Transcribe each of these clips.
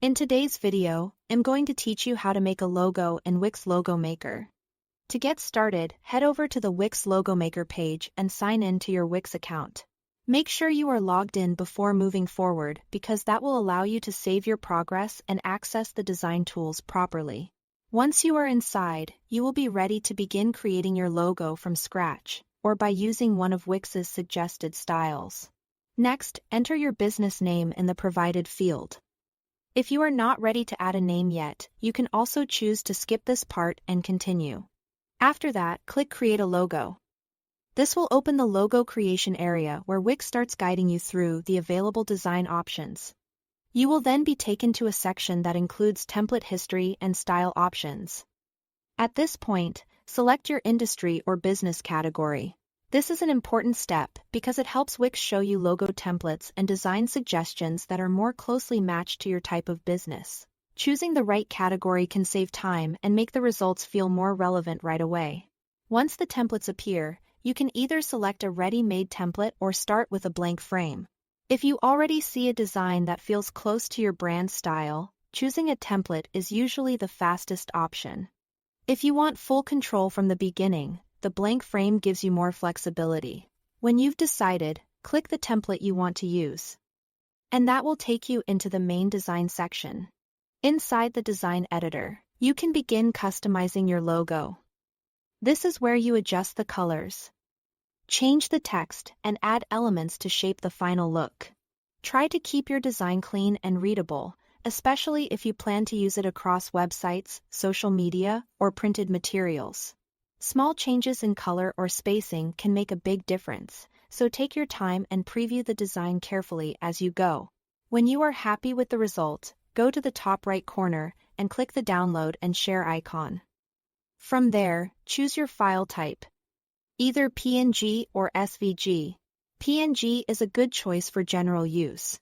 In today's video, I'm going to teach you how to make a logo in Wix Logo Maker. To get started, head over to the Wix Logo Maker page and sign in to your Wix account. Make sure you are logged in before moving forward because that will allow you to save your progress and access the design tools properly. Once you are inside, you will be ready to begin creating your logo from scratch, or by using one of Wix's suggested styles. Next, enter your business name in the provided field. If you are not ready to add a name yet, you can also choose to skip this part and continue. After that, click Create a Logo. This will open the logo creation area where Wix starts guiding you through the available design options. You will then be taken to a section that includes template history and style options. At this point, select your industry or business category. This is an important step because it helps Wix show you logo templates and design suggestions that are more closely matched to your type of business. Choosing the right category can save time and make the results feel more relevant right away. Once the templates appear, you can either select a ready-made template or start with a blank frame. If you already see a design that feels close to your brand style, choosing a template is usually the fastest option. If you want full control from the beginning, the blank frame gives you more flexibility. When you've decided, click the template you want to use. And that will take you into the main design section. Inside the design editor, you can begin customizing your logo. This is where you adjust the colors, change the text, and add elements to shape the final look. Try to keep your design clean and readable, especially if you plan to use it across websites, social media, or printed materials. Small changes in color or spacing can make a big difference, so take your time and preview the design carefully as you go. When you are happy with the result, go to the top right corner and click the download and share icon. From there, choose your file type, either PNG or SVG. PNG is a good choice for general use,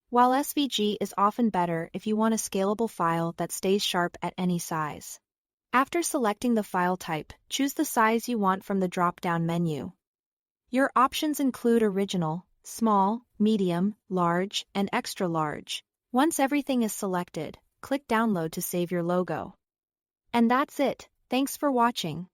while SVG is often better if you want a scalable file that stays sharp at any size. After selecting the file type, choose the size you want from the drop-down menu. Your options include original, small, medium, large, and extra large. Once everything is selected, click Download to save your logo. And that's it. Thanks for watching.